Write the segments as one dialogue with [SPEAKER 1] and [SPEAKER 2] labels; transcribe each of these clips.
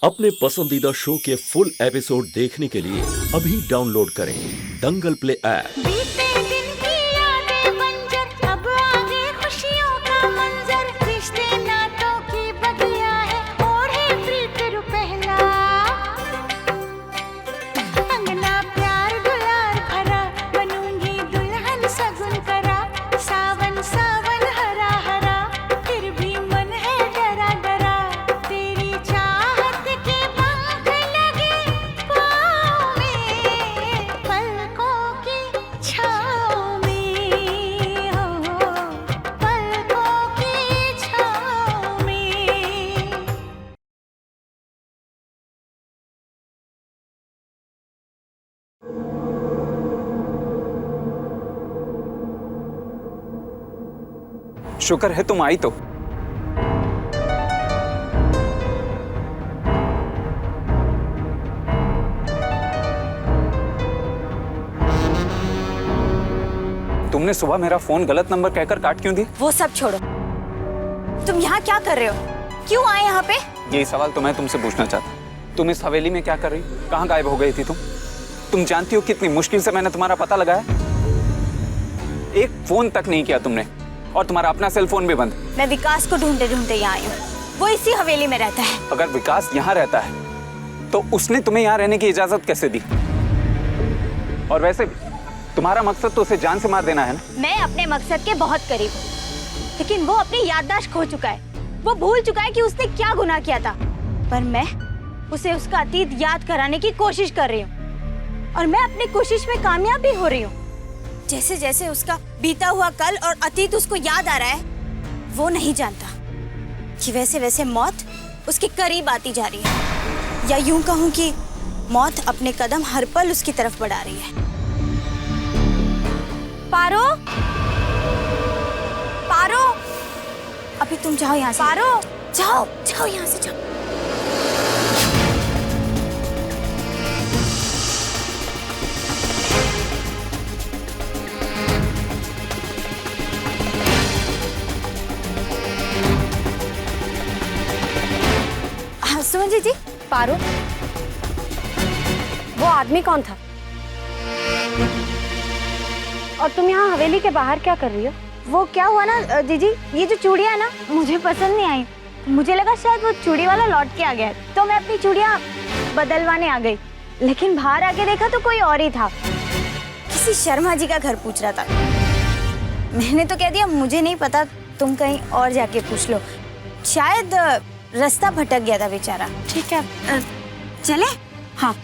[SPEAKER 1] अपने पसंदीदा शो के फुल एपिसोड देखने के लिए अभी डाउनलोड करें दंगल प्ले ऐप।
[SPEAKER 2] बीते दिन की यादें बंजर, अब आगे खुशियों का मंजर, रिश्ते नातों की बगिया है, ओढ़े प्रीत रुपहला, अंगना प्यार दुलार भरा, बनूंगी दुल्हन सगुन करा, सावन सावन हरा हरा, फिर भी मन है डरा डरा, तेरी चाहत के पंख लगे पाँव में, पलकों की छाँव में, हो पलकों की छाँव में।
[SPEAKER 3] शुक्र है तुम आई तो। तुमने सुबह मेरा फोन गलत नंबर कहकर काट क्यों दी?
[SPEAKER 4] वो सब छोड़ो, तुम यहाँ क्या कर रहे हो? क्यों आए यहाँ पे?
[SPEAKER 3] यही सवाल तो मैं तुमसे पूछना चाहता। तुम इस हवेली में क्या कर रही? कहाँ गायब हो गई थी तुम? तुम जानती हो कितनी मुश्किल से मैंने तुम्हारा पता लगाया। एक फोन तक नहीं किया तुमने, और तुम्हारा अपना सेल फोन भी बंद।
[SPEAKER 4] मैं विकास को ढूंढते ढूंढते यहाँ आई हूँ, वो इसी हवेली में रहता है।
[SPEAKER 3] अगर विकास यहाँ रहता है तो उसने तुम्हें यहाँ रहने की इजाजत कैसे दी? और वैसे भी तुम्हारा मकसद तो उसे जान से मार देना है ना?
[SPEAKER 4] मैं अपने मकसद के बहुत करीब हूँ, लेकिन वो अपनी याददाश्त खो चुका है। वो भूल चुका है कि उसने क्या गुनाह किया था, पर मैं उसे उसका अतीत याद कराने की कोशिश कर रही हूँ, और मैं अपनी कोशिश में कामयाब भी हो रही हूँ। जैसे जैसे उसका बीता हुआ कल और अतीत उसको याद आ रहा है, वो नहीं जानता कि वैसे वैसे मौत उसके करीब आती जा रही है, या यूं कहूँ कि मौत अपने कदम हर पल उसकी तरफ बढ़ा रही है। पारो, पारो, अभी तुम जाओ यहाँ से। पारो, जाओ जाओ यहाँ से, जाओ। हाँ सुमन जी, पारो,
[SPEAKER 5] वो आदमी कौन था? और तुम यहाँ हवेली के बाहर क्या कर रही हो?
[SPEAKER 4] वो क्या हुआ ना जीजी, ये जो चूड़ियाँ है ना, मुझे पसंद नहीं आई। मुझे लगा शायद वो चूड़ी वाला लौट के आ गया है, तो मैं अपनी चूड़ियाँ बदलवाने आ गई। लेकिन बाहर आके देखा तो कोई और ही था। किसी शर्मा जी का घर पूछ रहा था। मैंने तो कह दिया मुझे नहीं पता, तुम कहीं और जाके पूछ लो। शायद रास्ता भटक गया था बेचारा।
[SPEAKER 5] ठीक है,
[SPEAKER 4] चले? हाँ।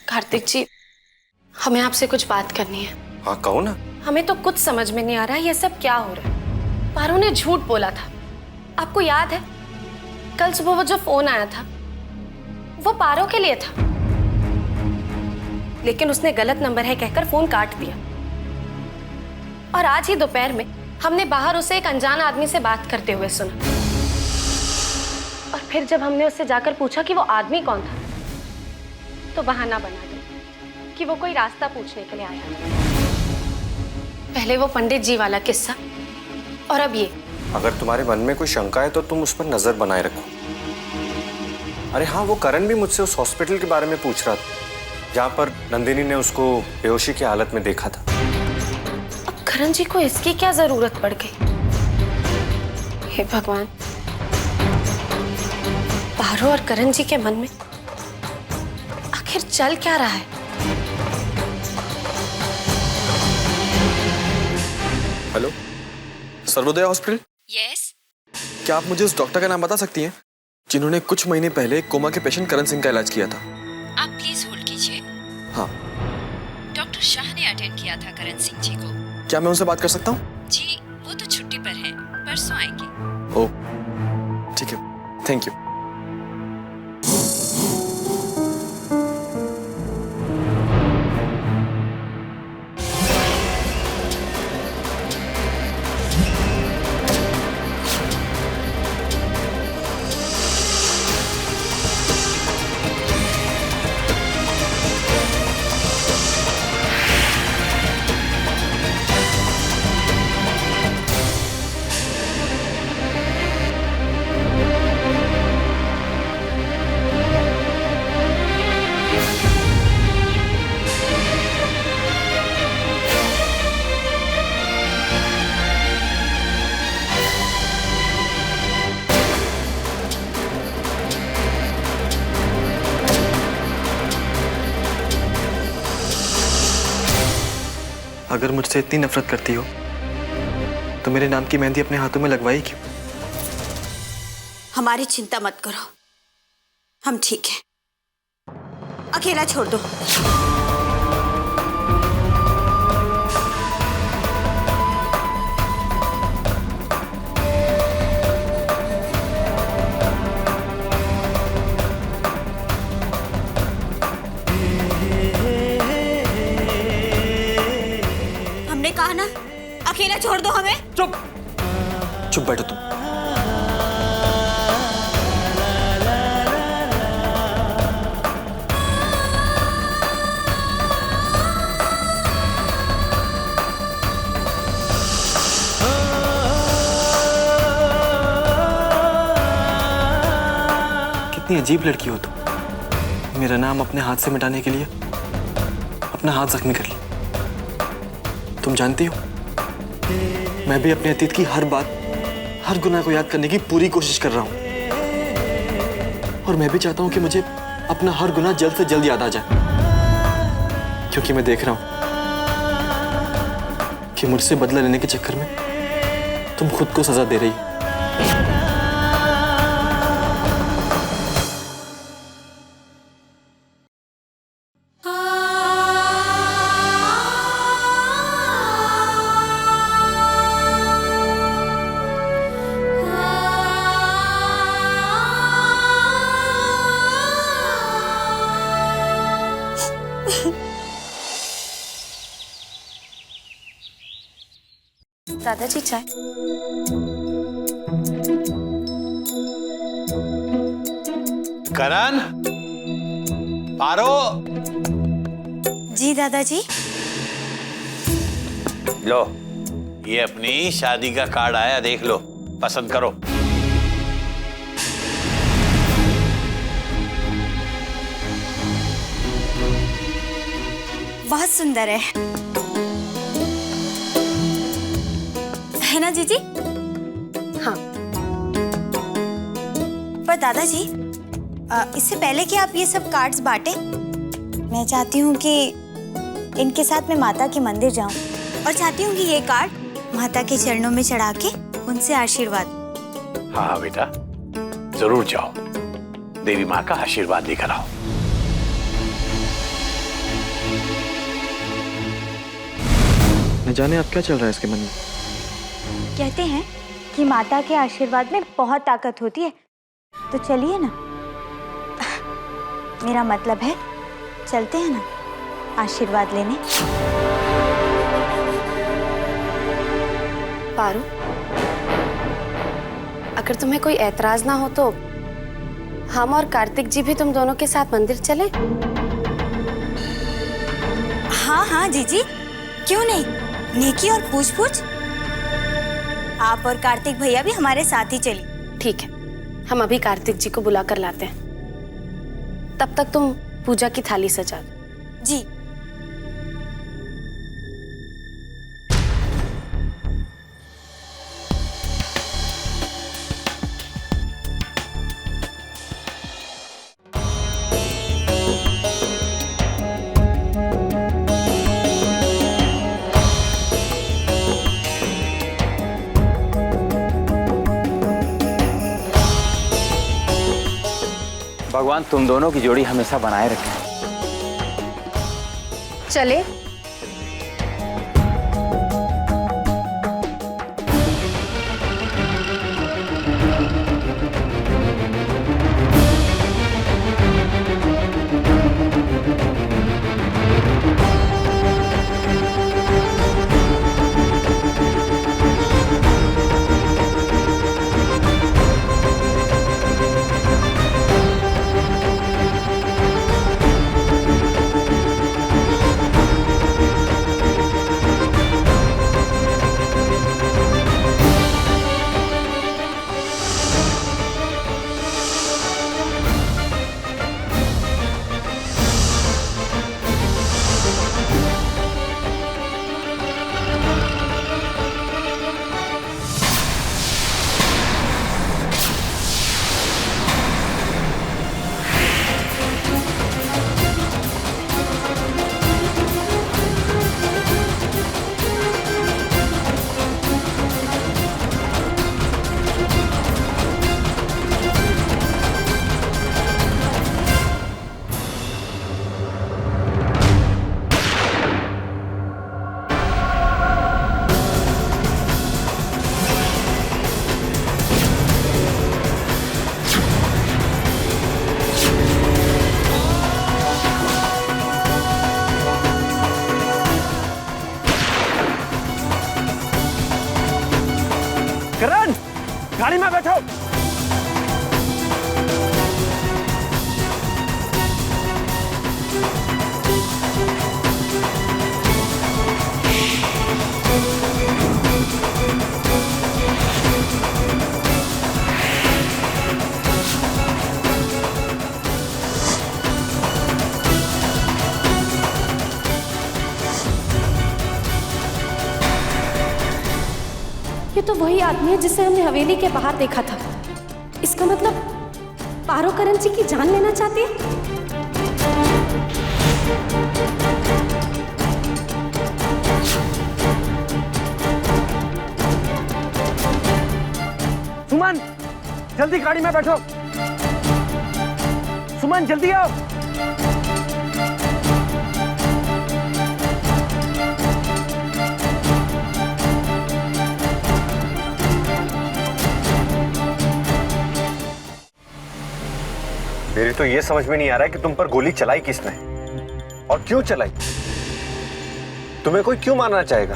[SPEAKER 5] कार्तिक जी, हमें आपसे कुछ बात करनी है।
[SPEAKER 6] हाँ कहो ना।
[SPEAKER 5] हमें तो कुछ समझ में नहीं आ रहा ये सब क्या हो रहा है। पारो ने झूठ बोला था, आपको याद है? कल सुबह वो जो फोन आया था वो पारो के लिए था, लेकिन उसने गलत नंबर है कहकर फोन काट दिया। और आज ही दोपहर में हमने बाहर उसे एक अनजान आदमी से बात करते हुए सुना, और फिर जब हमने उससे जाकर पूछा कि वो आदमी कौन था, तो बहाना बना दिया कि वो कोई रास्ता पूछने के लिए आया। पहले वो पंडित जी वाला किस्सा, और अब ये।
[SPEAKER 6] अगर तुम्हारे मन में कोई शंका है तो तुम उस पर नजर बनाए रखो। अरे हाँ, वो करण भी मुझसे उस हॉस्पिटल के बारे में पूछ रहा था जहाँ पर नंदिनी ने उसको बेहोशी की हालत में देखा था।
[SPEAKER 5] अब करण जी को इसकी क्या जरूरत पड़ गई? हे भगवान, पारो और करण जी के मन में आखिर चल क्या रहा है?
[SPEAKER 7] Hello, Sarvodaya hospital.
[SPEAKER 4] यस।
[SPEAKER 7] क्या आप मुझे उस डॉक्टर का नाम बता सकती हैं जिन्होंने कुछ महीने पहले कोमा के पेशेंट करण सिंह का इलाज किया था?
[SPEAKER 8] आप प्लीज होल्ड कीजिए।
[SPEAKER 7] हाँ।
[SPEAKER 8] डॉक्टर शाह ने अटेंड किया था करण सिंह जी को।
[SPEAKER 7] क्या मैं उनसे बात कर सकता हूँ?
[SPEAKER 8] जी, वो तो छुट्टी पर हैं, परसों आएंगे।
[SPEAKER 7] ओह ठीक है, थैंक यू। अगर मुझसे इतनी नफरत करती हो तो मेरे नाम की मेहंदी अपने हाथों में लगवाई क्यों?
[SPEAKER 4] हमारी चिंता मत करो, हम ठीक हैं। अकेला छोड़ दो। हमने कहा ना, अकेला छोड़ दो हमें।
[SPEAKER 7] चुप चुप बैठो तुम। कितनी अजीब लड़की हो तुम। मेरा नाम अपने हाथ से मिटाने के लिए अपना हाथ जख्मी कर ली। तुम जानती हो, मैं भी अपने अतीत की हर बात, हर गुनाह को याद करने की पूरी कोशिश कर रहा हूं। और मैं भी चाहता हूं कि मुझे अपना हर गुनाह जल्द से जल्द याद आ जाए, क्योंकि मैं देख रहा हूं कि मुझसे बदला लेने के चक्कर में तुम खुद को सजा दे रही हो।
[SPEAKER 5] दादाजी चाय।
[SPEAKER 9] करण, पारो।
[SPEAKER 4] जी दादाजी।
[SPEAKER 9] लो, ये अपनी शादी का कार्ड आया, देख लो, पसंद करो।
[SPEAKER 4] बहुत सुंदर है ना जीजी?
[SPEAKER 5] हाँ।
[SPEAKER 4] पर दादाजी, इससे पहले कि आप ये सब कार्ड्स बांटे, मैं चाहती हूँ कि इनके साथ मैं माता के मंदिर जाऊँ और चाहती हूँ कि ये कार्ड माता के चरणों में चढ़ा के उनसे आशीर्वाद।
[SPEAKER 9] हाँ बेटा, जरूर जाओ, देवी माँ का आशीर्वाद लेकर आओ।
[SPEAKER 7] न जाने अब क्या चल रहा है इसके मन में।
[SPEAKER 4] कहते हैं कि माता के आशीर्वाद में बहुत ताकत होती है, तो चलिए ना। मेरा मतलब है, चलते हैं ना आशीर्वाद लेने।
[SPEAKER 5] पारू, अगर तुम्हें कोई ऐतराज ना हो तो हम और कार्तिक जी भी तुम दोनों के साथ मंदिर चलें?
[SPEAKER 4] हाँ हाँ जीजी, क्यों नहीं। नेकी और पूछ पूछ। आप और कार्तिक भैया भी हमारे साथ ही चलिए।
[SPEAKER 5] ठीक है, हम अभी कार्तिक जी को बुला कर लाते हैं। तब तक तुम पूजा की थाली सजा दो।
[SPEAKER 4] जी।
[SPEAKER 3] भगवान तुम दोनों की जोड़ी हमेशा बनाए रखे।
[SPEAKER 5] चले।
[SPEAKER 7] करण, गाड़ी में बैठो।
[SPEAKER 5] ये तो वही आदमी है जिसे हमने हवेली के बाहर देखा था। इसका मतलब पारो करण जी की जान लेना चाहती है।
[SPEAKER 7] सुमन, जल्दी गाड़ी में बैठो। सुमन, जल्दी आओ।
[SPEAKER 6] मेरी तो ये समझ में नहीं आ रहा है कि तुम पर गोली चलाई किसने और क्यों चलाई। तुम्हें कोई क्यों मारना चाहेगा?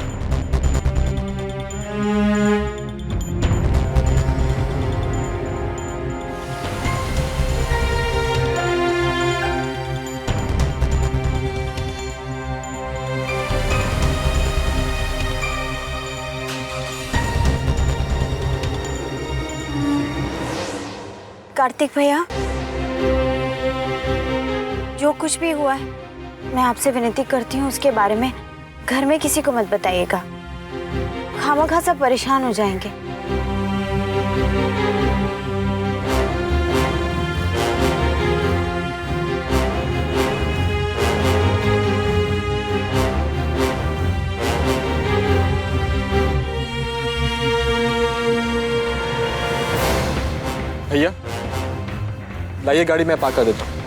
[SPEAKER 4] कार्तिक भैया, जो कुछ भी हुआ है मैं आपसे विनती करती हूँ उसके बारे में घर में किसी को मत बताइएगा। खामखा सब परेशान हो जाएंगे।
[SPEAKER 7] भैया, लाइए गाड़ी में पार्क कर देता हूँ।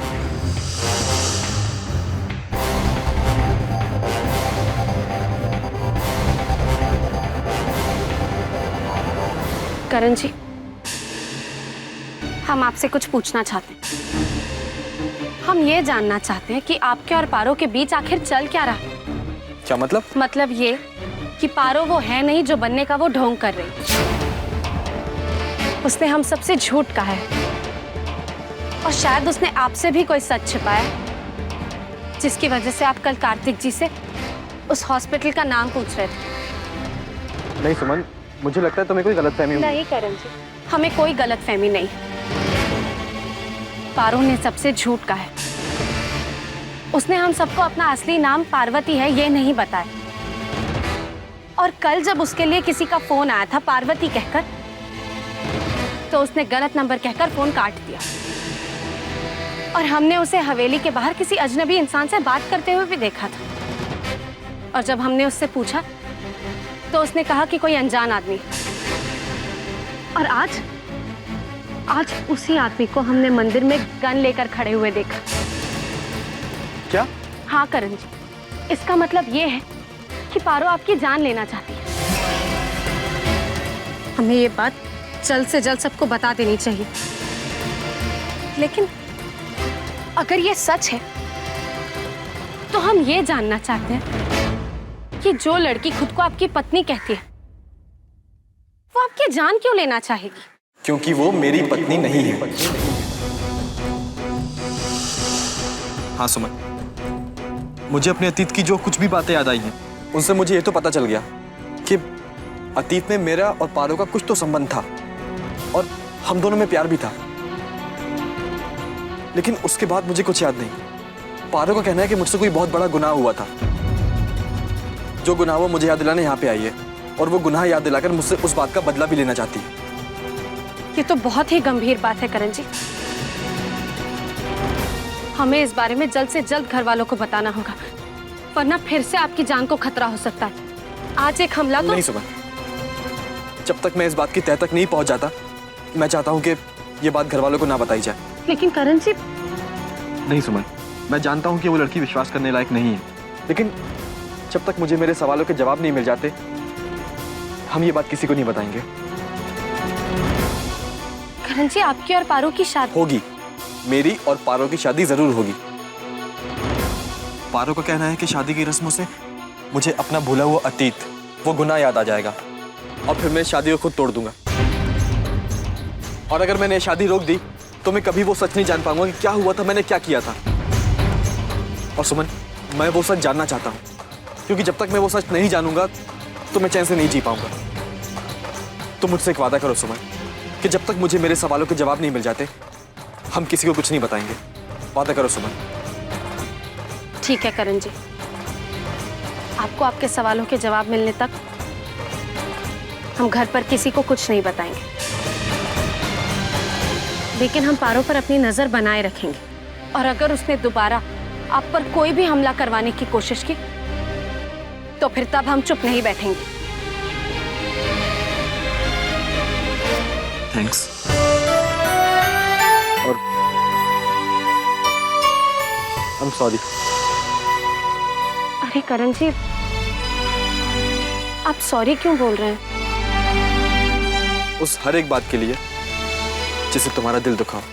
[SPEAKER 5] करण जी, हम आपसे कुछ पूछना चाहते हैं। हम ये जानना चाहते हैं कि आपके और पारो के बीच आखिर चल क्या रहा।
[SPEAKER 7] क्या मतलब?
[SPEAKER 5] मतलब ये कि पारो वो है नहीं जो बनने का वो ढोंग कर रही। उसने हम सबसे झूठ कहा है और शायद उसने आपसे भी कोई सच छिपाया, जिसकी वजह से आप कल कार्तिक जी से उस हॉस्पिटल का नाम पूछ रहे थे।
[SPEAKER 7] नहीं सुमन, मुझे लगता है तुम्हें कोई गलतफहमी हुई।
[SPEAKER 5] नहीं करण जी, हमें कोई गलतफहमी नहीं। पारो ने सबसे झूठ कहा है। उसने हम सबको अपना असली नाम पार्वती है ये नहीं बताया। और कल जब उसके लिए किसी का फोन आया था पार्वती कहकर, तो उसने गलत नंबर कहकर फोन काट दिया। और हमने उसे हवेली के बाहर किसी अजनबी इंसान से बात करते हुए भी देखा था। और जब हमने उससे पूछा तो उसने कहा कि कोई अनजान आदमी। और आज उसी आदमी को हमने मंदिर में गन लेकर खड़े हुए देखा।
[SPEAKER 7] क्या?
[SPEAKER 5] हाँ करण जी, इसका मतलब ये है कि पारो आपकी जान लेना चाहती है। हमें ये बात जल्द से जल्द सबको बता देनी चाहिए। लेकिन अगर ये सच है तो हम ये जानना चाहते हैं कि जो लड़की खुद को आपकी पत्नी कहती है वो आपकी जान क्यों लेना चाहेगी?
[SPEAKER 7] क्योंकि वो मेरी पत्नी नहीं है। हाँ सुमन, मुझे अपने अतीत की जो कुछ भी बातें याद आई हैं उनसे मुझे ये तो पता चल गया कि अतीत में मेरा और पारो का कुछ तो संबंध था और हम दोनों में प्यार भी था। लेकिन उसके बाद मुझे कुछ याद नहीं। पारो का कहना है कि मुझसे कोई बहुत बड़ा गुनाह हुआ था। जो गुनाह वो मुझे याद दिलाने यहाँ पे आई है और वो गुनाह याद दिलाकर मुझसे उस बात का बदला भी लेना चाहती है।
[SPEAKER 5] ये तो बहुत ही गंभीर बात है करण जी। हमें इस बारे में जल्द से जल्द घर वालों को बताना होगा, वरना फिर से आपकी जान को खतरा हो सकता है। आज एक हमला तो...
[SPEAKER 7] नहीं सुमन, जब तक मैं इस बात की तह तक नहीं पहुंच जाता, मैं चाहता हूं कि ये बात घर वालों को ना बताई जाए।
[SPEAKER 5] लेकिन करण जी...
[SPEAKER 7] नहीं सुमन, मैं जानता हूं कि वो लड़की विश्वास करने लायक नहीं है, लेकिन जब तक मुझे मेरे सवालों के जवाब नहीं मिल जाते, हम ये बात किसी को नहीं बताएंगे।
[SPEAKER 5] करण जी, आपकी और पारो की शादी
[SPEAKER 7] होगी। मेरी और पारो की शादी जरूर होगी। पारो का कहना है कि शादी की रस्मों से मुझे अपना भूला हुआ अतीत, वो गुनाह याद आ जाएगा और फिर मैं शादी को खुद तोड़ दूंगा। और अगर मैंने शादी रोक दी तो मैं कभी वो सच नहीं जान पाऊंगा कि क्या हुआ था, मैंने क्या किया था। और सुमन, मैं वो सच जानना चाहता हूँ, क्योंकि जब तक मैं वो सच नहीं जानूंगा तो मैं चैन से नहीं जी पाऊंगा। तो मुझसे एक वादा करो सुमन, कि जब तक मुझे मेरे सवालों के जवाब नहीं मिल जाते हम किसी को कुछ नहीं बताएंगे। वादा करो सुमन।
[SPEAKER 5] ठीक है करण जी, आपको आपके सवालों के जवाब मिलने तक हम घर पर किसी को कुछ नहीं बताएंगे, लेकिन हम पारो पर अपनी नजर बनाए रखेंगे। और अगर उसने दोबारा आप पर कोई भी हमला करवाने की कोशिश की तो फिर तब हम चुप नहीं बैठेंगे।
[SPEAKER 7] थैंक्स। और आई एम सॉरी।
[SPEAKER 5] अरे करण जी, आप सॉरी क्यों बोल रहे हैं?
[SPEAKER 7] उस हर एक बात के लिए जिससे तुम्हारा दिल दुखा हो।